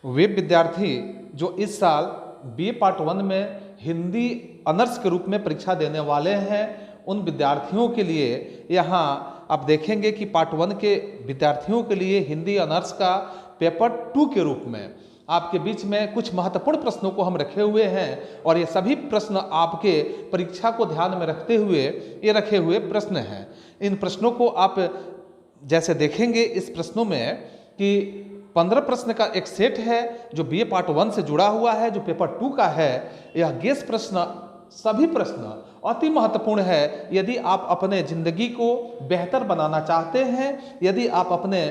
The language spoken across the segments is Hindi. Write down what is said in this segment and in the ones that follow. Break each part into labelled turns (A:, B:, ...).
A: वे विद्यार्थी जो इस साल बीए पार्ट 1 में हिंदी ऑनर्स के रूप में परीक्षा देने वाले हैं, उन विद्यार्थियों के लिए यहाँ आप देखेंगे कि पार्ट 1 के विद्यार्थियों के लिए हिंदी ऑनर्स का पेपर 2 के रूप में आपके बीच में कुछ महत्वपूर्ण प्रश्नों को हम रखे हुए हैं, और ये सभी प्रश्न आपके परीक्षा को ध्यान में रखते हुए ये रखे हुए प्रश्न हैं। इन प्रश्नों को आप जैसे देखेंगे, इस प्रश्नों में कि 15 प्रश्न का एक सेट है जो बीए पार्ट 1 से जुड़ा हुआ है, जो पेपर 2 का है। यह गेस प्रश्न, सभी प्रश्न अति महत्वपूर्ण है। यदि आप अपने जिंदगी को बेहतर बनाना चाहते हैं, यदि आप अपने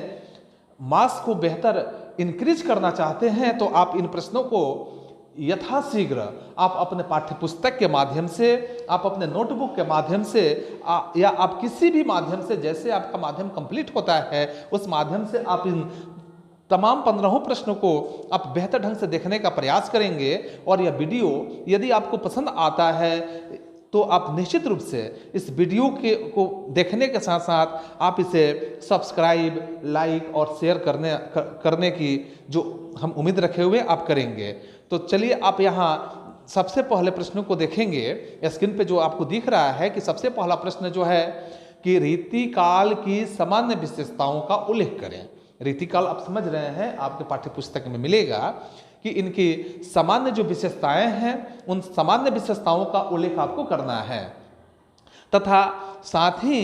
A: मार्क्स को बेहतर इंक्रीज करना चाहते हैं, तो आप इन प्रश्नों को यथाशीघ्र आप अपने पाठ्य पुस्तक के माध्यम से, आप अपने नोटबुक के माध्यम से या आप किसी भी माध्यम से, जैसे आपका माध्यम कंप्लीट होता है उस माध्यम से आप इन तमाम 15 प्रश्नों को आप बेहतर ढंग से देखने का प्रयास करेंगे। और यह वीडियो यदि आपको पसंद आता है तो आप निश्चित रूप से इस वीडियो को देखने के साथ साथ आप इसे सब्सक्राइब, लाइक और शेयर करने की जो हम उम्मीद रखे हुए आप करेंगे। तो चलिए आप यहाँ सबसे पहले प्रश्नों को देखेंगे। स्क्रीन पे जो आपको दिख रहा है कि सबसे पहला प्रश्न जो है कि रीतिकाल की सामान्य विशेषताओं का उल्लेख करें। रीतिकाल आप समझ रहे हैं, आपके पाठ्य पुस्तक में मिलेगा कि इनकी सामान्य जो विशेषताएं हैं, उन सामान्य विशेषताओं का उल्लेख आपको करना है। तथा साथ ही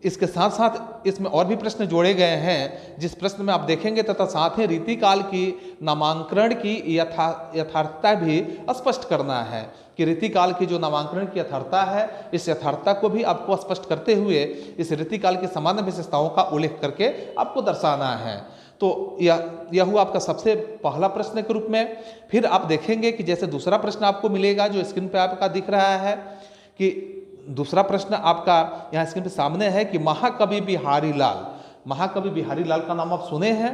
A: इसके साथ साथ इसमें और भी प्रश्न जोड़े गए हैं, जिस प्रश्न में आप देखेंगे तथा साथ ही रीतिकाल की नामांकन की यथार्थता भी स्पष्ट करना है कि रीतिकाल की जो नामांकन की यथार्थता है, इस यथार्थता को भी आपको स्पष्ट करते हुए इस रीतिकाल की सामान्य विशेषताओं का उल्लेख करके आपको दर्शाना है। तो यह हुआ आपका सबसे पहला प्रश्न के रूप में। फिर आप देखेंगे कि जैसे दूसरा प्रश्न आपको मिलेगा जो स्क्रीन पे आपका दिख रहा है कि दूसरा प्रश्न आपका यहाँ स्क्रीन पे सामने है कि महाकवि बिहारी लाल, महाकवि बिहारी लाल का नाम आप सुने हैं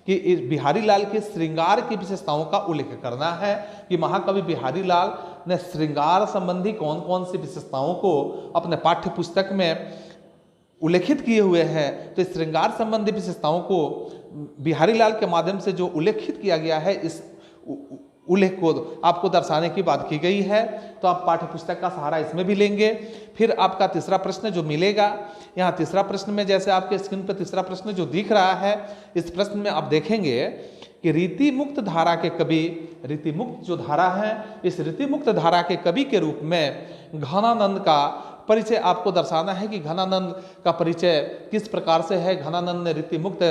A: कि इस बिहारी लाल के श्रृंगार की विशेषताओं का उल्लेख करना है कि महाकवि बिहारी लाल ने श्रृंगार संबंधी कौन कौन सी विशेषताओं को अपने पाठ्य पुस्तक में उल्लेखित किए हुए हैं। तो इस श्रृंगार संबंधी विशेषताओं को बिहारी लाल के माध्यम से जो उल्लेखित किया गया है, इस उल्लेख को आपको दर्शाने की बात की गई है। तो आप पाठ्य पुस्तक का सहारा इसमें भी लेंगे। फिर आपका तीसरा प्रश्न जो मिलेगा, यहाँ तीसरा प्रश्न में जैसे आपके स्क्रीन पर तीसरा प्रश्न जो दिख रहा है, इस प्रश्न में आप देखेंगे कि रीति मुक्त धारा के कवि, रीति मुक्त जो धारा है, इस रीति मुक्त धारा के कवि के रूप में घनानंद का परिचय आपको दर्शाना है कि घनानंद का परिचय किस प्रकार से है, घनानंद ने रीति मुक्त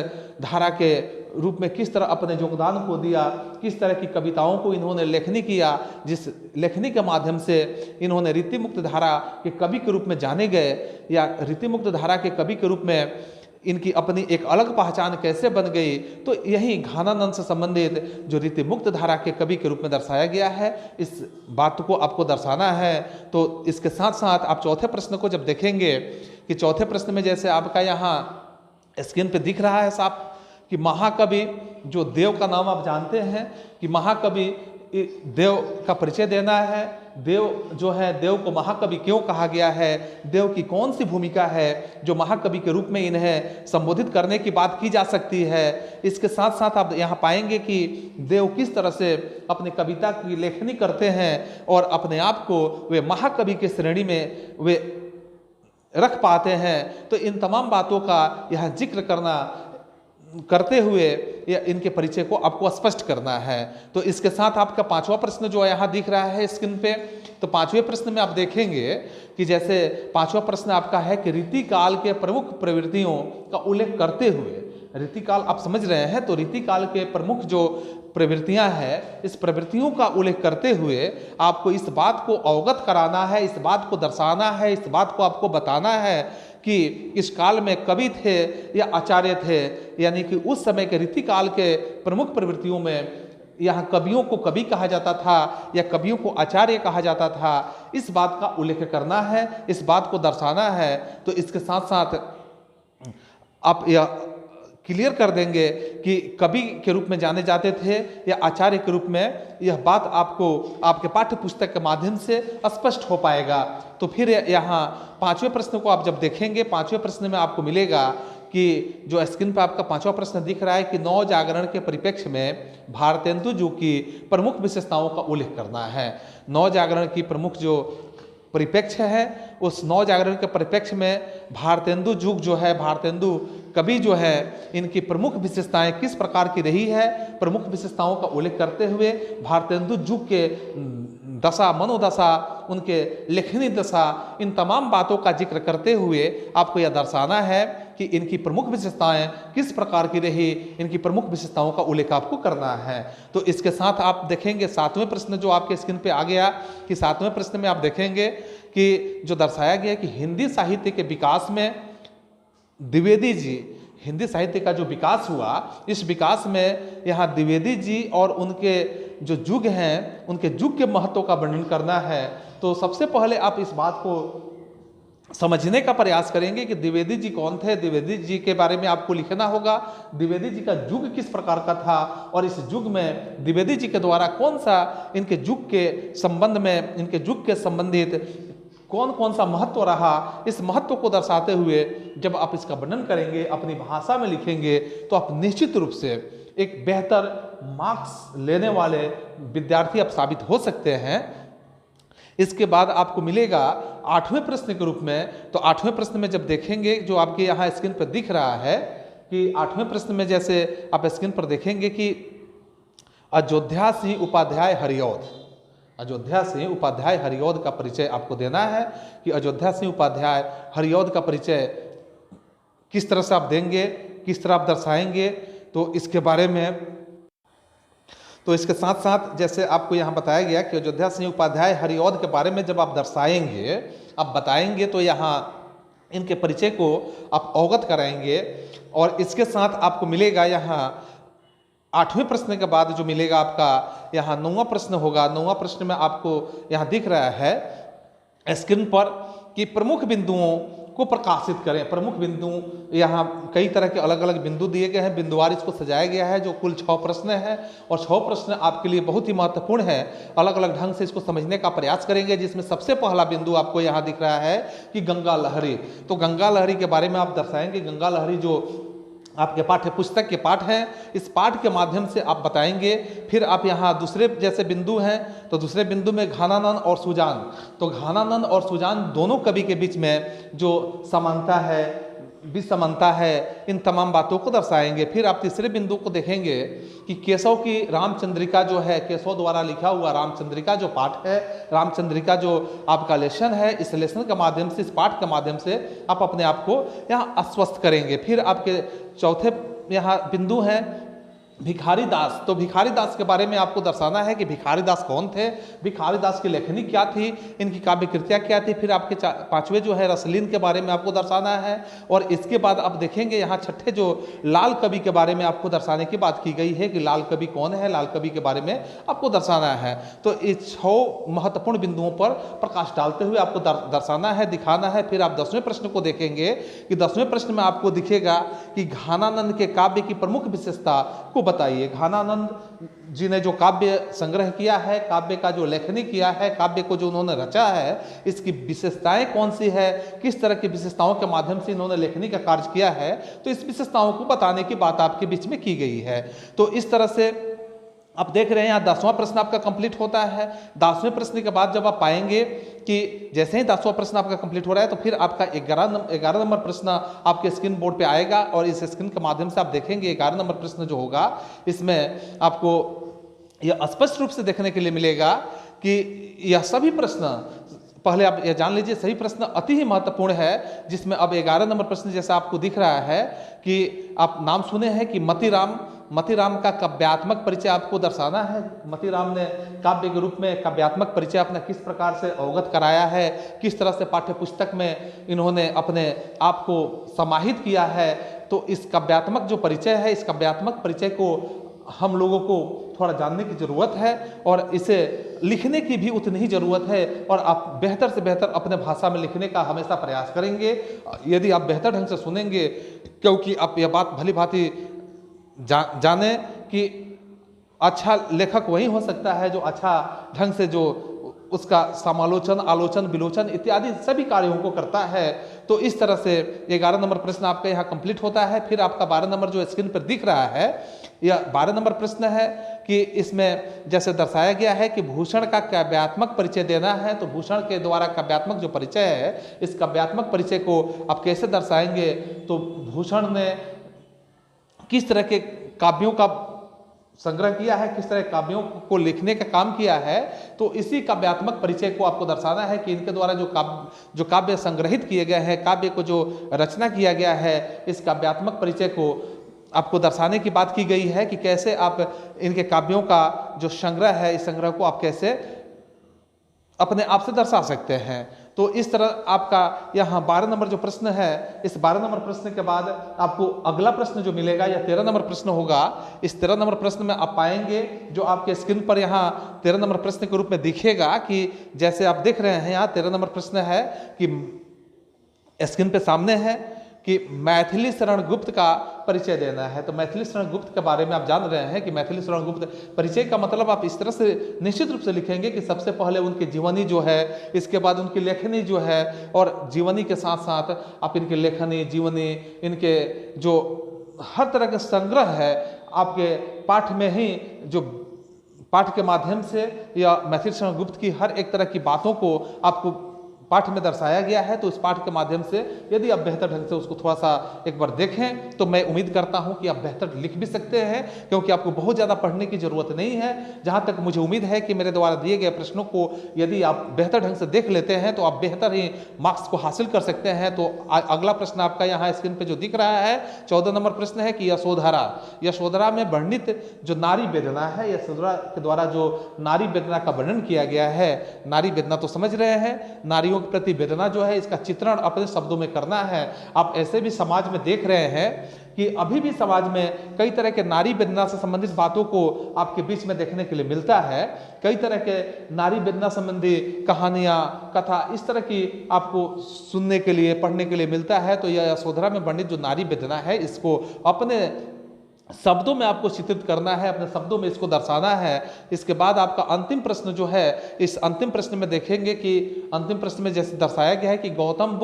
A: धारा के रूप में किस तरह अपने योगदान को दिया, किस तरह की कविताओं को इन्होंने लेखनी किया, जिस लेखनी के माध्यम से इन्होंने रीति मुक्त धारा के कवि के रूप में जाने गए, या रीति मुक्त धारा के कवि के रूप में इनकी अपनी एक अलग पहचान कैसे बन गई। तो यही घनानंद से संबंधित जो रीति मुक्त धारा के कवि के रूप में दर्शाया गया है, इस बात को आपको दर्शाना है। तो इसके साथ साथ आप चौथे प्रश्न को जब देखेंगे कि चौथे प्रश्न में जैसे आपका यहाँ स्क्रीन पे दिख रहा है साफ कि महाकवि, जो देव का नाम आप जानते हैं कि महाकवि देव का परिचय देना है। देव जो है, देव को महाकवि क्यों कहा गया है, देव की कौन सी भूमिका है जो महाकवि के रूप में इन्हें संबोधित करने की बात की जा सकती है। इसके साथ साथ आप यहाँ पाएंगे कि देव किस तरह से अपनी कविता की लेखनी करते हैं और अपने आप को वे महाकवि के श्रेणी में वे रख पाते हैं। तो इन तमाम बातों का यह जिक्र करते हुए इनके परिचय को आपको स्पष्ट करना है। तो इसके साथ आपका पांचवा प्रश्न जो यहाँ दिख रहा है स्क्रीन पे, तो पांचवें प्रश्न में आप देखेंगे कि जैसे पांचवा प्रश्न आपका है कि रीतिकाल के प्रमुख प्रवृत्तियों का उल्लेख करते हुए, रीतिकाल आप समझ रहे हैं, तो रीतिकाल के प्रमुख जो प्रवृत्तियां हैं, इस प्रवृत्तियों का उल्लेख करते हुए आपको इस बात को अवगत कराना है, इस बात को दर्शाना है, इस बात को आपको बताना है कि इस काल में कवि थे या आचार्य थे, यानी कि उस समय के रीतिकाल के प्रमुख प्रवृत्तियों में यहाँ कवियों को कवि कहा जाता था या कवियों को आचार्य कहा जाता था। इस बात का उल्लेख करना है, इस बात को दर्शाना है। तो इसके साथ साथ आप यह क्लियर कर देंगे कि कवि के रूप में जाने जाते थे या आचार्य के रूप में, यह बात आपको आपके पाठ्य पुस्तक के माध्यम से स्पष्ट हो पाएगा। तो फिर यहाँ पांचवें प्रश्न को आप जब देखेंगे, पांचवें प्रश्न में आपको मिलेगा कि जो स्क्रीन पर आपका 5वां प्रश्न दिख रहा है कि नव जागरण के परिप्रेक्ष्य में भारतेंदु युग की प्रमुख विशेषताओं का उल्लेख करना है। नव जागरण की प्रमुख जो परिप्रेक्ष्य है, उस नव जागरण के परिप्रेक्ष्य में भारतेंदु युग जो है, भारतेंदु कवि जो है, इनकी प्रमुख विशेषताएं किस प्रकार की रही है, प्रमुख विशेषताओं का उल्लेख करते हुए भारतेंदु युग के दशा, मनोदशा, उनके लेखनी दशा, इन तमाम बातों का जिक्र करते हुए आपको यह दर्शाना है कि इनकी प्रमुख विशेषताएं किस प्रकार की रही, इनकी प्रमुख विशेषताओं का उल्लेख आपको करना है। तो इसके साथ आप देखेंगे 7वें प्रश्न जो आपके स्क्रीन पे आ गया, कि 7वें प्रश्न में आप देखेंगे कि जो दर्शाया गया कि हिंदी साहित्य के विकास में द्विवेदी जी, हिंदी साहित्य का जो विकास हुआ, इस विकास में यहाँ द्विवेदी जी और उनके जो युग हैं, उनके युग के महत्व का वर्णन करना है। तो सबसे पहले आप इस बात को समझने का प्रयास करेंगे कि द्विवेदी जी कौन थे। द्विवेदी जी के बारे में आपको लिखना होगा, द्विवेदी जी का युग किस प्रकार का था और इस युग में द्विवेदी जी के द्वारा कौन सा इनके युग के संबंध में, इनके युग के संबंधित कौन कौन सा महत्व रहा, इस महत्व को दर्शाते हुए जब आप इसका वर्णन करेंगे, अपनी भाषा में लिखेंगे, तो आप निश्चित रूप से एक बेहतर मार्क्स लेने वाले विद्यार्थी आप साबित हो सकते हैं। इसके बाद आपको मिलेगा 8वें प्रश्न के रूप में। तो 8वें प्रश्न में जब देखेंगे, जो आपके यहाँ स्क्रीन पर दिख रहा है कि 8वें प्रश्न में जैसे आप स्क्रीन पर देखेंगे कि अयोध्या सिंह उपाध्याय हरिऔध, अयोध्या सिंह उपाध्याय हरिऔध का परिचय आपको देना है कि अयोध्या सिंह उपाध्याय हरिऔध का परिचय किस तरह से आप देंगे, किस तरह आप दर्शाएंगे। तो इसके बारे में, तो इसके साथ साथ जैसे आपको यहाँ बताया गया कि अयोध्या सिंह उपाध्याय हरिऔध के बारे में जब आप दर्शाएंगे, आप बताएंगे, तो यहाँ इनके परिचय को आप अवगत कराएंगे। और इसके साथ आपको मिलेगा यहाँ 8वें प्रश्न के बाद जो मिलेगा आपका यहाँ 9वां प्रश्न होगा। 9वां प्रश्न में आपको यहाँ दिख रहा है स्क्रीन पर कि प्रमुख बिंदुओं को प्रकाशित करें। प्रमुख बिंदु, यहाँ कई तरह के अलग अलग बिंदु दिए गए हैं, बिंदुवार इसको सजाया गया है, जो कुल 6 प्रश्न है और 6 प्रश्न आपके लिए बहुत ही महत्वपूर्ण है। अलग अलग ढंग से इसको समझने का प्रयास करेंगे, जिसमें सबसे पहला बिंदु आपको यहाँ दिख रहा है कि गंगा लहरी। तो गंगा लहरी के बारे में आप दर्शाएंगे। गंगा लहरी जो आपके पाठ्य पुस्तक के पाठ हैं, इस पाठ के माध्यम से आप बताएंगे। फिर आप यहाँ दूसरे जैसे बिंदु हैं, तो दूसरे बिंदु में घानानंद और सुजान, तो घानानंद और सुजान दोनों कवि के बीच में जो समानता है, विसमानता है, इन तमाम बातों को दर्शाएंगे। फिर आप तीसरे बिंदु को देखेंगे कि केशव की रामचंद्रिका जो है, केशव द्वारा लिखा हुआ रामचंद्रिका जो पाठ है, रामचंद्रिका जो आपका लेसन है, इस लेसन के माध्यम से, इस पाठ के माध्यम से आप अपने आप को यहाँ आश्वस्त करेंगे। फिर आपके चौथे यहाँ बिंदु हैं भिखारी दास। तो भिखारी दास के बारे में आपको दर्शाना है कि भिखारी दास कौन थे, भिखारी दास की लेखनी क्या थी, इनकी काव्य कृतियाँ क्या थी। फिर आपके 5वें जो है रसलीन के बारे में आपको दर्शाना है। और इसके बाद आप देखेंगे यहाँ 6ठे जो लाल कवि के बारे में आपको दर्शाने की बात की गई है कि लाल कवि कौन है, लाल कवि के बारे में आपको दर्शाना है। तो इस 6 महत्वपूर्ण बिंदुओं पर प्रकाश डालते हुए आपको दर्शाना है, दिखाना है। फिर आप 10वें प्रश्न को देखेंगे कि 10वें प्रश्न में आपको दिखेगा कि घानानंद के काव्य की प्रमुख विशेषता को बताइए। घानानंद जी ने जो काव्य संग्रह किया है, काव्य का जो लेखनी किया है, काव्य को जो उन्होंने रचा है, इसकी विशेषताएं कौन सी है, किस तरह की विशेषताओं के माध्यम से इन्होंने लेखनी का कार्य किया है, तो इस विशेषताओं को बताने की बात आपके बीच में की गई है। तो इस तरह से आप देख रहे हैं यहाँ 10वां प्रश्न आपका कंप्लीट होता है। 10वें प्रश्न के बाद जब आप पाएंगे कि जैसे ही 10वां प्रश्न आपका कंप्लीट हो रहा है, तो फिर आपका 11 नंबर प्रश्न आपके स्क्रीन बोर्ड पे आएगा और इस स्क्रीन के माध्यम से आप देखेंगे 11 नंबर प्रश्न जो होगा, इसमें आपको यह स्पष्ट रूप से देखने के लिए मिलेगा कि यह सभी प्रश्न, पहले आप यह जान लीजिए, सही प्रश्न अति ही महत्वपूर्ण है। जिसमें अब 11 नंबर प्रश्न जैसा आपको दिख रहा है कि आप नाम सुने हैं कि मतीराम का काव्यात्मक परिचय आपको दर्शाना है। मतीराम ने काव्य के रूप में काव्यात्मक परिचय अपना किस प्रकार से अवगत कराया है, किस तरह से पाठ्य पुस्तक में इन्होंने अपने आप को समाहित किया है। तो इस काव्यात्मक जो परिचय है, इस काव्यात्मक परिचय को हम लोगों को थोड़ा जानने की ज़रूरत है और इसे लिखने की भी उतनी ही ज़रूरत है। और आप बेहतर से बेहतर अपने भाषा में लिखने का हमेशा प्रयास करेंगे, यदि आप बेहतर ढंग से सुनेंगे, क्योंकि आप यह बात भली भांति जाने कि अच्छा लेखक वही हो सकता है जो अच्छा ढंग से जो उसका समालोचन, आलोचन, विलोचन इत्यादि सभी कार्यों को करता है। तो इस तरह से 11 नंबर प्रश्न आपका यहाँ कंप्लीट होता है। फिर आपका 12 नंबर जो स्क्रीन पर दिख रहा है, यह 12 नंबर प्रश्न है कि इसमें जैसे दर्शाया गया है कि भूषण का काव्यात्मक परिचय देना है। तो भूषण के द्वारा काव्यात्मक जो परिचय है, इस काव्यात्मक परिचय को आप कैसे दर्शाएंगे। तो भूषण ने किस तरह के काव्यों का संग्रह किया है, किस तरह काव्यों को लिखने का काम किया है, तो इसी काव्यात्मक परिचय को आपको दर्शाना है कि इनके द्वारा जो काव्य संग्रहित किए गए हैं, काव्य को जो रचना किया गया है, इस काव्यात्मक परिचय को आपको दर्शाने की बात की गई है कि कैसे आप इनके काव्यों का जो संग्रह है, इस संग्रह को आप कैसे अपने आप से दर्शा सकते हैं। तो इस तरह आपका यहाँ 12 नंबर जो प्रश्न है, इस 12 नंबर प्रश्न के बाद आपको अगला प्रश्न जो मिलेगा यह 13 नंबर प्रश्न होगा। इस 13 नंबर प्रश्न में आप पाएंगे जो आपके स्क्रीन पर यहाँ 13 नंबर प्रश्न के रूप में दिखेगा कि जैसे आप देख रहे हैं यहाँ 13 नंबर प्रश्न है कि स्क्रीन पे सामने है कि मैथिली शरण गुप्त का परिचय देना है। तो मैथिली शरण गुप्त के बारे में आप जान रहे हैं कि मैथिली शरण गुप्त परिचय का मतलब आप इस तरह से निश्चित रूप से लिखेंगे कि सबसे पहले उनकी जीवनी जो है, इसके बाद उनकी लेखनी जो है, और जीवनी के साथ साथ आप इनकी लेखनी, जीवनी, इनके जो हर तरह के संग्रह है आपके पाठ में ही, जो पाठ के माध्यम से या मैथिली शरण गुप्त की हर एक तरह की बातों को आपको पाठ में दर्शाया गया है। तो इस पाठ के माध्यम से यदि आप बेहतर ढंग से उसको थोड़ा सा एक बार देखें तो मैं उम्मीद करता हूं कि आप बेहतर लिख भी सकते हैं, क्योंकि आपको बहुत ज़्यादा पढ़ने की जरूरत नहीं है। जहां तक मुझे उम्मीद है कि मेरे द्वारा दिए गए प्रश्नों को यदि आप बेहतर ढंग से देख लेते हैं तो आप बेहतर ही मार्क्स को हासिल कर सकते हैं। तो अगला प्रश्न आपका यहाँ स्क्रीन पर जो दिख रहा है 14 नंबर प्रश्न है कि यशोधरा, यशोधरा में वर्णित जो नारी वेदना है, यशोधरा के द्वारा जो नारी वेदना का वर्णन किया गया है, नारी वेदना तो समझ रहे हैं, नारियों के प्रति वेदना जो है, इसका चित्रण अपने शब्दों में करना है। आप ऐसे भी समाज में देख रहे हैं कि अभी भी समाज में कई तरह के नारी वेदना से संबंधित बातों को आपके बीच में देखने के लिए मिलता है। कई तरह के नारी वेदना संबंधी कहानियां, कथा इस तरह की आपको सुनने के लिए, पढ़ने के लिए मिलता है। तो यह यशोधरा में वर्णित जो नारी वेदना है, इसको अपने शब्दों में आपको चित्रित करना है, अपने शब्दों में इसको दर्शाना है। इसके बाद आपका अंतिम प्रश्न जो है, इस अंतिम प्रश्न में देखेंगे कि अंतिम प्रश्न में जैसे दर्शाया गया है कि गौतम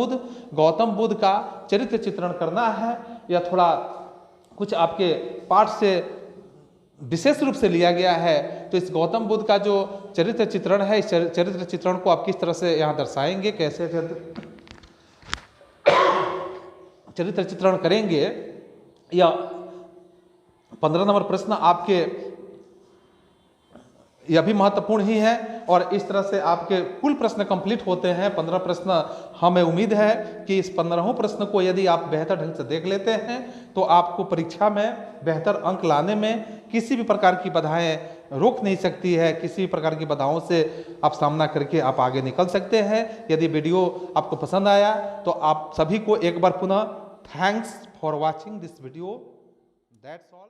A: बुद्ध का चरित्र चित्रण करना है, या थोड़ा कुछ आपके पाठ से विशेष रूप से लिया गया है। तो इस गौतम बुद्ध का जो चरित्र चित्रण है, इस चरित्र चित्रण को आप किस तरह से यहाँ दर्शाएंगे, कैसे चरित्र चित्रण करेंगे, या 15 नंबर प्रश्न आपके यह भी महत्वपूर्ण ही है। और इस तरह से आपके कुल प्रश्न कंप्लीट होते हैं 15 प्रश्न। हमें उम्मीद है कि इस 15 प्रश्न को यदि आप बेहतर ढंग से देख लेते हैं तो आपको परीक्षा में बेहतर अंक लाने में किसी भी प्रकार की बाधाएं रोक नहीं सकती है। किसी भी प्रकार की बाधाओं से आप सामना करके आप आगे निकल सकते हैं। यदि वीडियो आपको पसंद आया तो आप सभी को एक बार पुनः thanks for watching this video. That's all.